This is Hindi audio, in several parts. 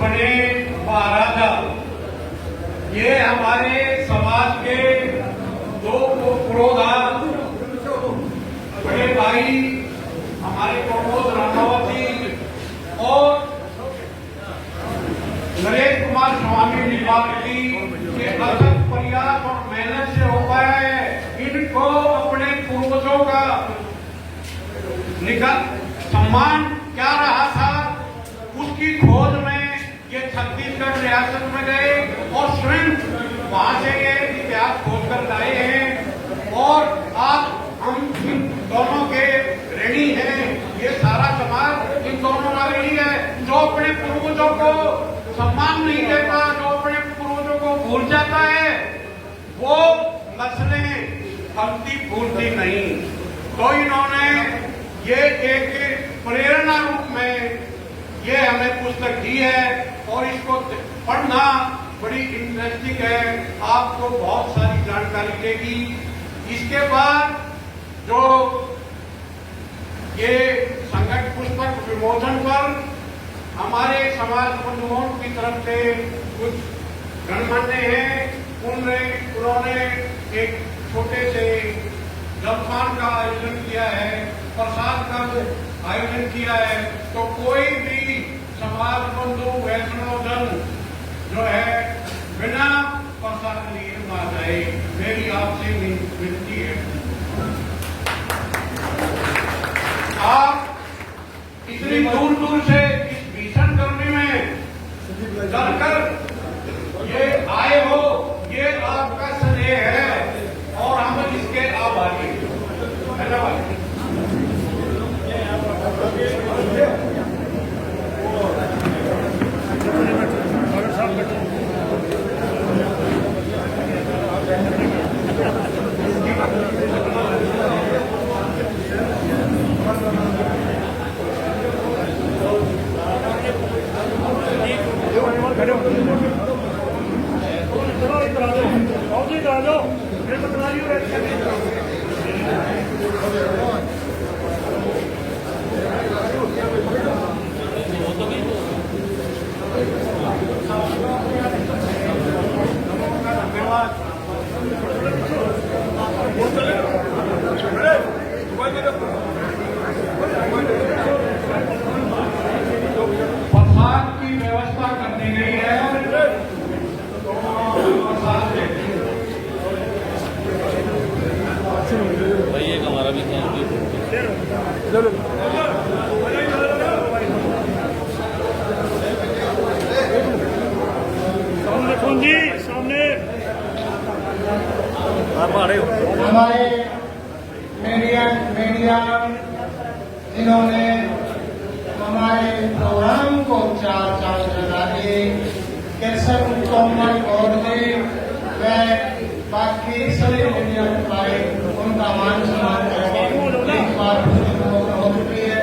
बने महाराजा, ये हमारे समाज के दो पुरोधा बड़े भाई हमारे प्रमोद रामावत जी और नरेश कुमार स्वामी निवासी के अथक प्रयास और मेहनत से हो पाया है। इनको अपने पूर्वजों का सम्मान क्या रहा था उसकी खोज में ये छत्तीसगढ़ रियासत में गए और स्वयं वहां से ये इतिहास खोज कर लाए हैं और आज हम इन दोनों के ऋणी हैं। ये सारा समाज इन दोनों का ऋणी है। जो अपने पूर्वजों को सम्मान नहीं देता, जो अपने पूर्वजों को भूल जाता है, वो नस्लें फलती फूलती नहीं। तो इन्होंने ये एक प्रेरणा रूप में ये हमें पुस्तक दी है और इसको पढ़ना बड़ी इंटरेस्टिंग है। आपको बहुत सारी जानकारी देगी। इसके बाद जो ये संकट पुस्तक विमोचन पर हमारे समाज बंधुओं की तरफ से कुछ गणमान्य हैं, उन्होंने एक छोटे से जलपान का आयोजन किया है, प्रसाद का आयोजन किया है। तो कोई भी समाज बंधु वैष्णवजन जो है बिना प्रसाद लिए ना जाए, मेरी आपसे विनती है। आप इतनी दूर दूर से इस भीषण गर्मी में चलकर ये आए हो, ये आपका स्नेह है और हम इसके आभारी हैं। धन्यवाद। हमारे मीडिया जिन्होंने हमारे प्रोग्राम को चार चांद लगा दिए, कृष्ण कोमल और व बाकी सभी मीडिया भाई, उनका मान सम्मान करके एक बार हो चुकी है।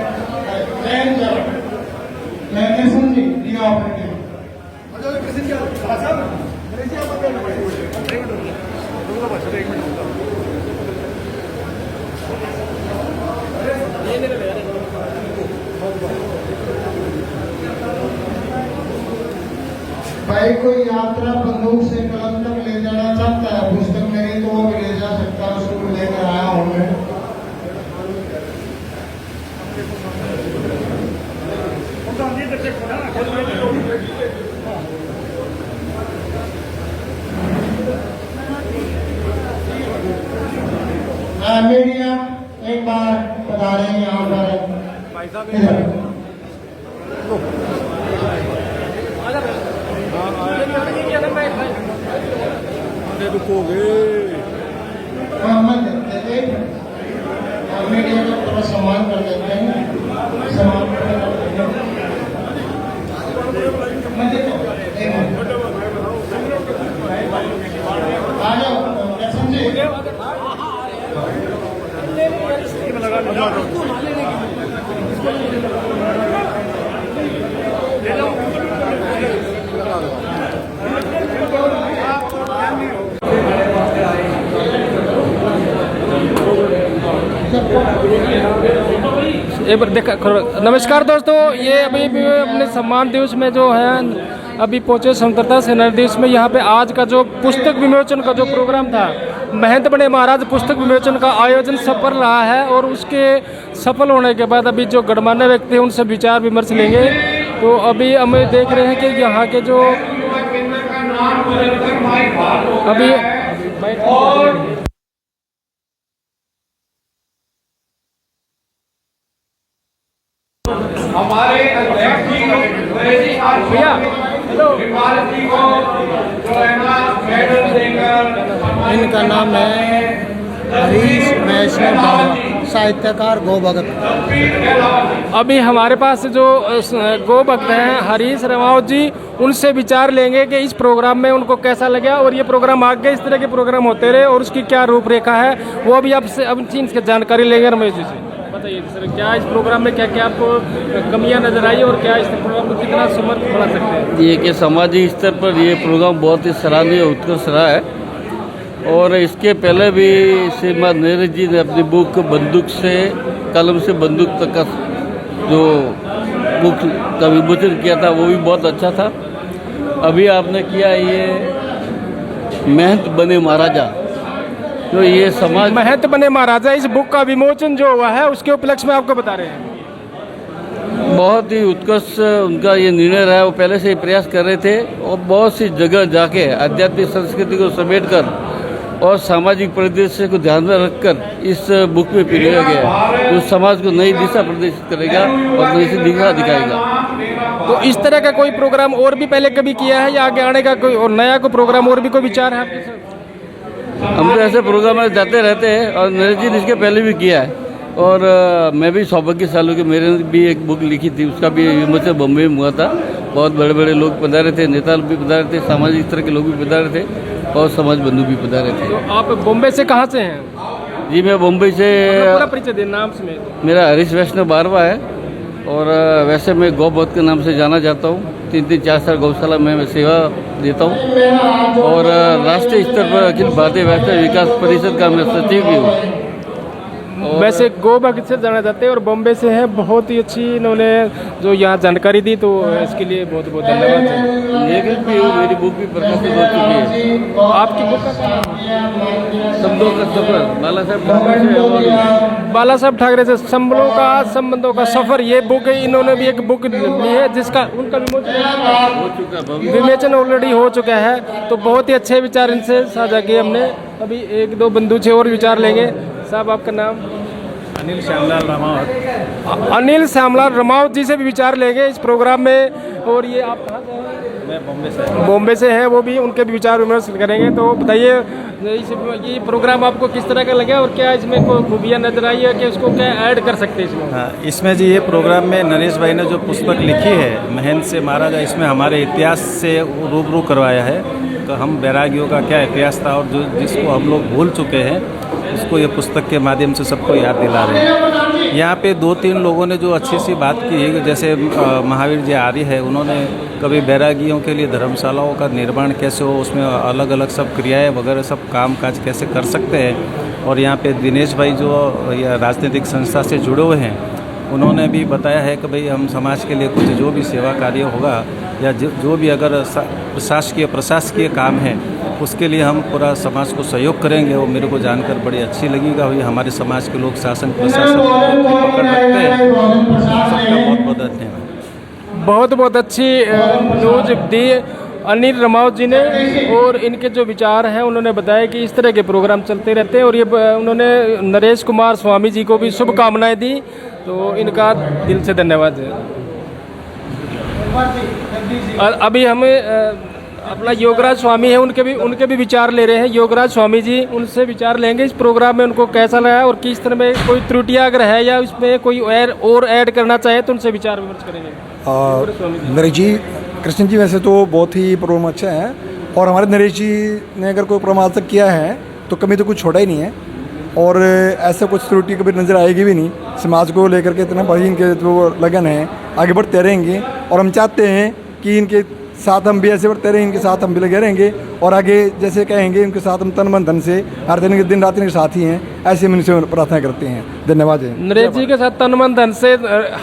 मैंने सुनी दिया भाई कोई यात्रा बंदूक से कलम तक ले जाना चाहता है, पुस्तक मेरी तो वो भी ले जा सकता है, उसको लेकर आया हूं मैं। मीडिया एक बार बता रहे हैं यहाँ पर मीडिया का थोड़ा सम्मान कर देते हैं, सम्मान कर देते हैं। मैं देता हूँ, एक मिनट। आ जाओ, दर्शन जी। एक बार देखा। नमस्कार दोस्तों, ये अभी भी अपने सम्मान दिवस में जो है अभी पहुंचे स्वतंत्रता सेनानी दिवस में। यहाँ पे आज का जो पुस्तक विमोचन का जो प्रोग्राम था, महंत बने महाराज पुस्तक विमोचन का आयोजन सफल रहा है। और उसके सफल होने के बाद अभी जो गणमान्य व्यक्ति हैं उनसे विचार विमर्श लेंगे। तो अभी हम देख रहे हैं कि यहाँ के जो अभी हमारे अध्यक्ष जी भैया जी को जो है ना मेडल देकर, इनका नाम है हरीश वैष्णव बाबा, साहित्यकार गो भगत। अभी हमारे पास जो गो भक्त हैं हरीश रमावत जी, उनसे विचार लेंगे कि इस प्रोग्राम में उनको कैसा लगा और ये प्रोग्राम आगे इस तरह के प्रोग्राम होते रहे और उसकी क्या रूपरेखा है वो भी आपसे अब इसकी जानकारी लेंगे। रमेश जी से बताइए सर, क्या इस प्रोग्राम में क्या क्या आपको कमियां नजर आई और क्या इस प्रोग्राम को कितना समर्थ बढ़ा सकते हैं? ये कि सामाजिक स्तर पर ये प्रोग्राम बहुत ही सराहनीय उत्कृष्ट रहा है। और इसके पहले भी श्रीमान नीरज जी ने अपनी बुक बंदूक से कलम से बंदूक तक का जो बुक का विमोचन किया था वो भी बहुत अच्छा था। अभी आपने किया ये महंत बने महाराजा, तो ये समाज महंत बने महाराजा, इस बुक का विमोचन जो हुआ है उसके उपलक्ष्य में आपको बता रहे हैं। बहुत ही उत्कृष्ट उनका ये निर्णय रहा है। वो पहले से ही प्रयास कर रहे थे और बहुत सी जगह जाके आध्यात्मिक संस्कृति को समेटकर और सामाजिक परिदृश्य को ध्यान में रखकर इस बुक में पिरोया गया है, जो समाज को नई दिशा प्रदर्शित करेगा और नई दिशा दिखाएगा। तो इस तरह का कोई प्रोग्राम और भी पहले कभी किया है या आगे आने का कोई और नया कोई प्रोग्राम और भी कोई विचार है आपके साथ? हम तो ऐसे प्रोग्राम में जाते रहते हैं और नीरज जी ने इसके पहले भी किया है। और मैं भी सौभाग्यशाली कि मेरे भी एक बुक लिखी थी, उसका भी विमोचन बम्बई में हुआ था। बहुत बड़े बड़े लोग पधारे थे, नेता भी पधारे थे, सामाजिक स्तर के लोग भी पधारे थे और समाज बंधु भी पधारे थे। तो आप बॉम्बे से कहाँ से हैं? जी मैं मुंबई से, पूरा परिचय दें नाम समेत। मेरा हरीश वैष्णव बारवा है और वैसे मैं गौ भक्त के नाम से जाना जाता हूँ। 3-4 साल गौशाला में मैं सेवा देता हूँ और राष्ट्रीय स्तर पर अखिल भारतीय वैष्णव विकास परिषद का मैं सचिव भी हूँ। वैसे गो भक्त से जाना जाते हैं और बॉम्बे से है। बहुत ही अच्छी इन्होंने जो यहाँ जानकारी दी, तो इसके लिए बहुत बहुत धन्यवाद। लेखक भी हूँ, मेरी बुक भी प्रकाशित हो चुकी है। आपकी बुक का क्या नाम? शब्दों का सफर, बाला साहब ठाकरे से। बाला साहब ठाकरे से संबंधों का सफर, ये बुक इन्होंने भी एक बुक ली है जिसका उनका विमोचन ऑलरेडी हो चुका है। तो बहुत ही अच्छे विचार इनसे साझा किए हमने। अभी 1-2 बंधु से और विचार लेंगे। साहब आपका नाम? अनिल श्यामलाल रामावत। अनिल श्यामलाल रामावत जी से भी विचार लेंगे इस प्रोग्राम में। और ये आप कहाँ से हैं? मैं बॉम्बे से हूँ। बॉम्बे से हैं, वो भी उनके भी विचार विमर्श करेंगे। तो बताइए ये प्रोग्राम आपको किस तरह का लगा और क्या इसमें कोई खूबियाँ नजर आई है कि उसको क्या ऐड कर सकते हैं इसमें? हाँ, इसमें जी ये प्रोग्राम में नरेश भाई ने जो पुस्तक लिखी है महंत से महाराजा, इसमें हमारे इतिहास से रूबरू करवाया है। तो हम बैरागियों का क्या इतिहास था और जो जिसको हम लोग भूल चुके हैं उसको ये पुस्तक के माध्यम से सबको याद दिला रहे हैं। यहाँ पे 2-3 लोगों ने जो अच्छी सी बात की है, जैसे महावीर जी आर्य है, उन्होंने कभी बैरागियों के लिए धर्मशालाओं का निर्माण कैसे हो, उसमें अलग अलग सब क्रियाएं वगैरह सब काम काज कैसे कर सकते हैं। और यहाँ पे दिनेश भाई जो राजनीतिक संस्था से जुड़े हुए हैं, उन्होंने भी बताया है कि भाई हम समाज के लिए कुछ जो भी सेवा कार्य होगा या जो भी अगर प्रशासकीय काम है उसके लिए हम पूरा समाज को सहयोग करेंगे। वो मेरे को जानकर बड़ी अच्छी लगेगा। ये हमारे समाज के लोग शासन प्रशासन पकड़ रखते हैं। सबका बहुत बहुत धन्यवाद। बहुत बहुत अच्छी न्यूज दी अनिल रामावत जी ने। और इनके जो विचार हैं उन्होंने बताया कि इस तरह के प्रोग्राम चलते रहते हैं। और ये उन्होंने नरेश कुमार स्वामी जी को भी शुभकामनाएं दी। तो इनका दिल से धन्यवाद है। और अभी हमें अपना योगराज स्वामी है, उनके भी विचार ले रहे हैं। योगराज स्वामी जी, उनसे विचार लेंगे इस प्रोग्राम में उनको कैसा लगा और किस तरह में कोई त्रुटियां अगर है या इसमें कोई और ऐड करना चाहे तो उनसे विचार विमर्श करेंगे। नरेश जी, कृष्ण जी वैसे तो बहुत ही प्रोग्राम अच्छा है, और हमारे नरेश जी ने अगर कोई प्रोग्राम आज तक किया है तो कमी तो कुछ छोड़ा ही नहीं है, और ऐसा कुछ त्रुटि कभी नज़र आएगी भी नहीं। समाज को लेकर के इतना बड़ी इनके जो लगन है, आगे बढ़ते रहेंगे, और हम चाहते हैं कि इनके साथ हम भी ऐसे बढ़ते रहें, इनके साथ हम भी लगे रहेंगे, और आगे जैसे कहेंगे इनके साथ हम तन मन धन से हर दिन रात इनके साथ ही हैं, ऐसे हम इनसे प्रार्थना करते हैं। धन्यवाद है। नरेश जी के साथ तन मन धन से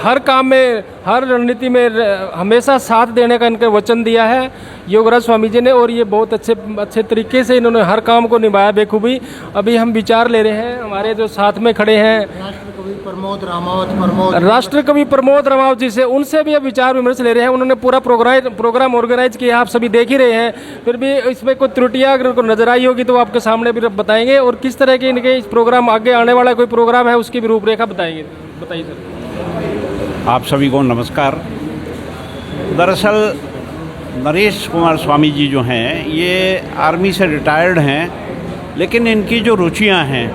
हर काम में, हर रणनीति में हमेशा साथ देने का इनका वचन दिया है योगराज स्वामी जी ने, और ये बहुत अच्छे तरीके से इन्होंने हर काम को निभाया बेखूबी। अभी हम विचार ले रहे हैं, हमारे जो साथ में खड़े हैं राष्ट्रकवि प्रमोद रामावत जी से, उनसे भी अब विचार विमर्श ले रहे हैं। उन्होंने पूरा प्रोग्राम ऑर्गेनाइज किया, आप सभी देख ही रहे हैं, फिर भी इसमें कोई त्रुटियां अगर उनको नजर आई होगी तो आपके सामने भी बताएंगे, और किस तरह के इनके इस प्रोग्राम आगे आने वाला कोई प्रोग्राम है उसकी भी रूपरेखा बताएंगे। बताइए सर। आप सभी को नमस्कार। दरअसल नरेश कुमार स्वामी जी जो हैं, ये आर्मी से रिटायर्ड हैं, लेकिन इनकी जो रुचियां हैं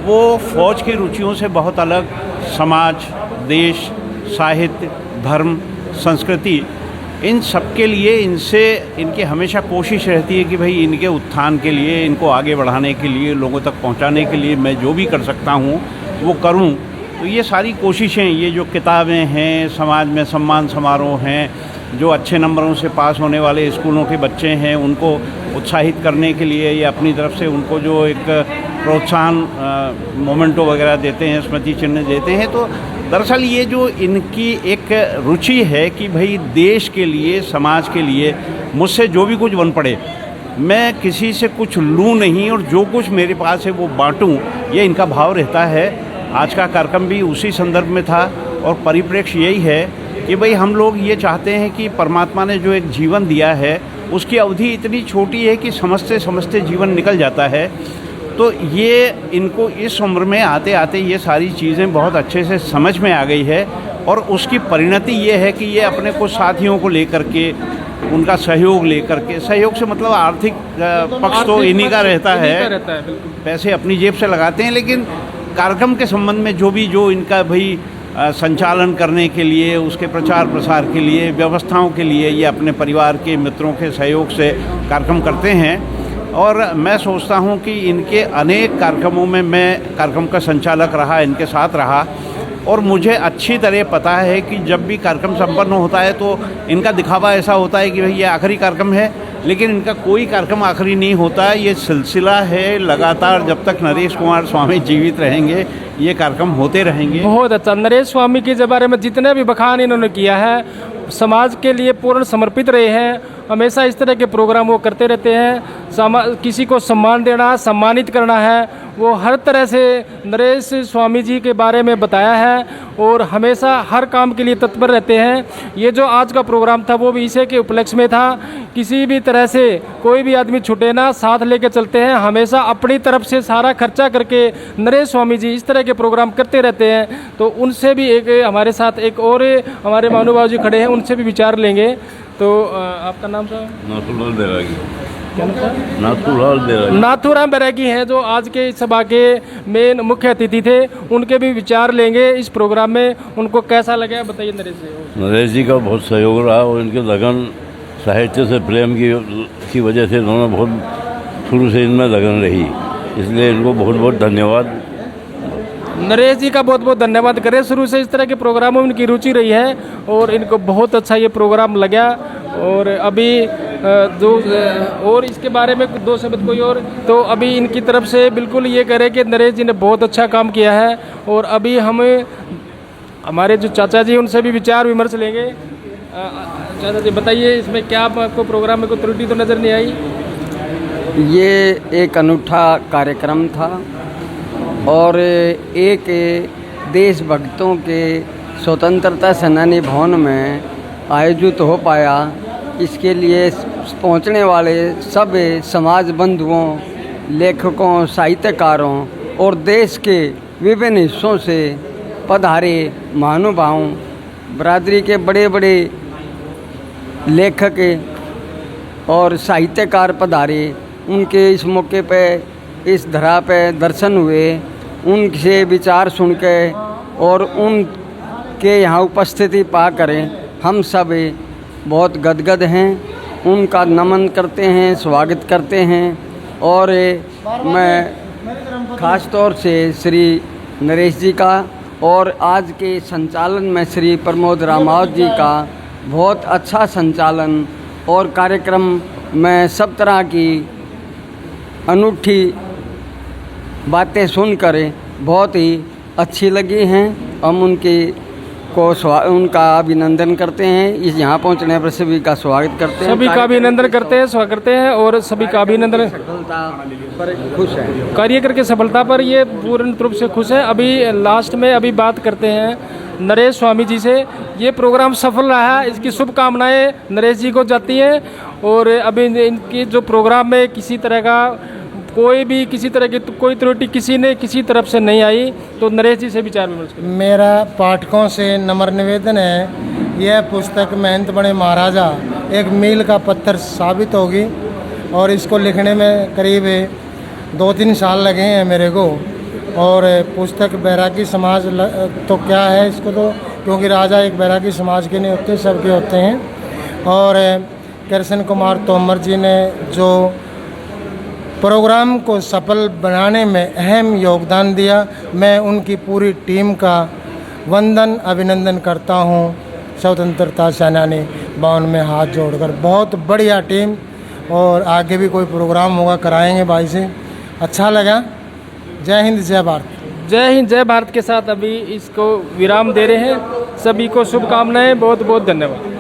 वो फ़ौज की रुचियों से बहुत अलग, समाज, देश, साहित्य, धर्म, संस्कृति, इन सब के लिए इनकी हमेशा कोशिश रहती है कि भाई इनके उत्थान के लिए, इनको आगे बढ़ाने के लिए, लोगों तक पहुंचाने के लिए मैं जो भी कर सकता हूं वो करूं। तो ये सारी कोशिशें, ये जो किताबें हैं, समाज में सम्मान समारोह हैं, जो अच्छे नंबरों से पास होने वाले स्कूलों के बच्चे हैं उनको उत्साहित करने के लिए, या अपनी तरफ से उनको जो एक प्रोत्साहन मोमेंटो वगैरह देते हैं, स्मृति चिन्ह देते हैं, तो दरअसल ये जो इनकी एक रुचि है कि भाई देश के लिए, समाज के लिए मुझसे जो भी कुछ बन पड़े, मैं किसी से कुछ लूँ नहीं और जो कुछ मेरे पास है वो बांटूँ, ये इनका भाव रहता है। आज का कार्यक्रम भी उसी संदर्भ में था, और परिप्रेक्ष्य यही है कि भाई हम लोग ये चाहते हैं कि परमात्मा ने जो एक जीवन दिया है उसकी अवधि इतनी छोटी है कि समझते समझते जीवन निकल जाता है। तो ये इनको इस उम्र में आते आते ये सारी चीज़ें बहुत अच्छे से समझ में आ गई है, और उसकी परिणति ये है कि ये अपने कुछ साथियों को लेकर के, उनका सहयोग लेकर के, सहयोग से मतलब आर्थिक पक्ष तो इन्हीं का रहता है, पैसे अपनी जेब से लगाते हैं, लेकिन कार्यक्रम के संबंध में जो इनका भाई संचालन करने के लिए, उसके प्रचार प्रसार के लिए, व्यवस्थाओं के लिए ये अपने परिवार के मित्रों के सहयोग से कार्यक्रम करते हैं। और मैं सोचता हूं कि इनके अनेक कार्यक्रमों में मैं कार्यक्रम का संचालक रहा, इनके साथ रहा, और मुझे अच्छी तरह पता है कि जब भी कार्यक्रम संपन्न होता है तो इनका दिखावा ऐसा होता है कि भाई ये आखिरी कार्यक्रम है, लेकिन इनका कोई कार्यक्रम आखिरी नहीं होता है। ये सिलसिला है लगातार, जब तक नरेश कुमार स्वामी जीवित रहेंगे ये कार्यक्रम होते रहेंगे। बहुत अच्छा। नरेश स्वामी के बारे में जितने भी बखान इन्होंने किया है, समाज के लिए पूर्ण समर्पित रहे हैं, हमेशा इस तरह के प्रोग्राम वो करते रहते हैं। किसी को सम्मान देना, सम्मानित करना है, वो हर तरह से नरेश स्वामी जी के बारे में बताया है, और हमेशा हर काम के लिए तत्पर रहते हैं। ये जो आज का प्रोग्राम था वो भी इसी के उपलक्ष्य में था। किसी भी तरह से कोई भी आदमी छूटे ना, साथ लेके चलते हैं, हमेशा अपनी तरफ से सारा खर्चा करके नरेश स्वामी जी इस तरह के प्रोग्राम करते रहते हैं। तो उनसे भी एक हमारे साथ एक और हमारे महानुभाव जी खड़े हैं, उनसे भी विचार लेंगे। तो आपका नाम साहब? नाथूलाल बैरागी। क्या नाम था? नाथूराम बैरागी हैं, जो आज के सभा के मेन मुख्य अतिथि थे। उनके भी विचार लेंगे इस प्रोग्राम में, उनको कैसा लगा बताइए नरेश जी। नरेश जी का बहुत सहयोग रहा, और इनके लगन साहित्य से प्रेम की वजह से इन्होंने बहुत शुरू से इनमें लगन रही, इसलिए इनको बहुत बहुत धन्यवाद। नरेश जी का बहुत बहुत धन्यवाद करें। शुरू से इस तरह के प्रोग्रामों में इनकी रुचि रही है, और इनको बहुत अच्छा ये प्रोग्राम लगा। और अभी और इसके बारे में दो शब्द कोई और, तो अभी इनकी तरफ से बिल्कुल ये करें कि नरेश जी ने बहुत अच्छा काम किया है। और अभी हम हमारे जो चाचा जी उनसे भी विचार विमर्श लेंगे। चाचा जी बताइए, इसमें क्या आपको प्रोग्राम में कोई त्रुटि तो नज़र नहीं आई? ये एक अनूठा कार्यक्रम था, और एक देशभक्तों के स्वतंत्रता सेनानी भवन में आयोजित हो पाया। इसके लिए पहुंचने वाले सब समाज बंधुओं, लेखकों, साहित्यकारों और देश के विभिन्न हिस्सों से पधारे महानुभावों, बरादरी के बड़े बड़े लेखक और साहित्यकार पधारे, उनके इस मौके पे इस धरा पे दर्शन हुए, उनसे विचार सुन के और उनके यहाँ उपस्थिति पा करें हम सब बहुत गदगद हैं। उनका नमन करते हैं, स्वागत करते हैं। और मैं ख़ास तौर से श्री नरेश जी का और आज के संचालन में श्री प्रमोद रामावत जी का बहुत अच्छा संचालन और कार्यक्रम में सब तरह की अनूठी बातें सुनकर बहुत ही अच्छी लगी हैं। हम उनका अभिनंदन करते हैं। इस यहाँ पहुँचने पर सभी का स्वागत करते हैं, सभी का अभिनंदन करते हैं, स्वागत करते हैं और सभी का अभिनंदन। सफलता पर खुश है, कार्य करके सफलता पर ये पूर्ण रूप से खुश है। अभी लास्ट में अभी बात करते हैं नरेश स्वामी जी से। ये प्रोग्राम सफल रहा, इसकी शुभकामनाएं नरेश जी को जाती हैं। और अभी इनकी जो प्रोग्राम में किसी तरह का किसी तरह की कोई त्रुटि किसी तरफ से नहीं आई, तो नरेश जी से विचार विमर्श करें। मेरा पाठकों से नम्र निवेदन है, यह पुस्तक महंत बड़े महाराजा एक मील का पत्थर साबित होगी। और इसको लिखने में करीब 2-3 साल लगे हैं मेरे को। और पुस्तक बैरागी समाज तो क्या है इसको तो, क्योंकि राजा एक बैरागी समाज के नहीं होते, सबके होते हैं। और कृष्ण कुमार तोमर जी ने जो प्रोग्राम को सफल बनाने में अहम योगदान दिया, मैं उनकी पूरी टीम का वंदन अभिनंदन करता हूं। स्वतंत्रता सेनानी भवन में हाथ जोड़कर बहुत बढ़िया टीम। और आगे भी कोई प्रोग्राम होगा कराएंगे भाई से। अच्छा लगा। जय हिंद, जय भारत। जय हिंद, जय भारत के साथ अभी इसको विराम दे रहे हैं। सभी को शुभकामनाएं, बहुत बहुत धन्यवाद।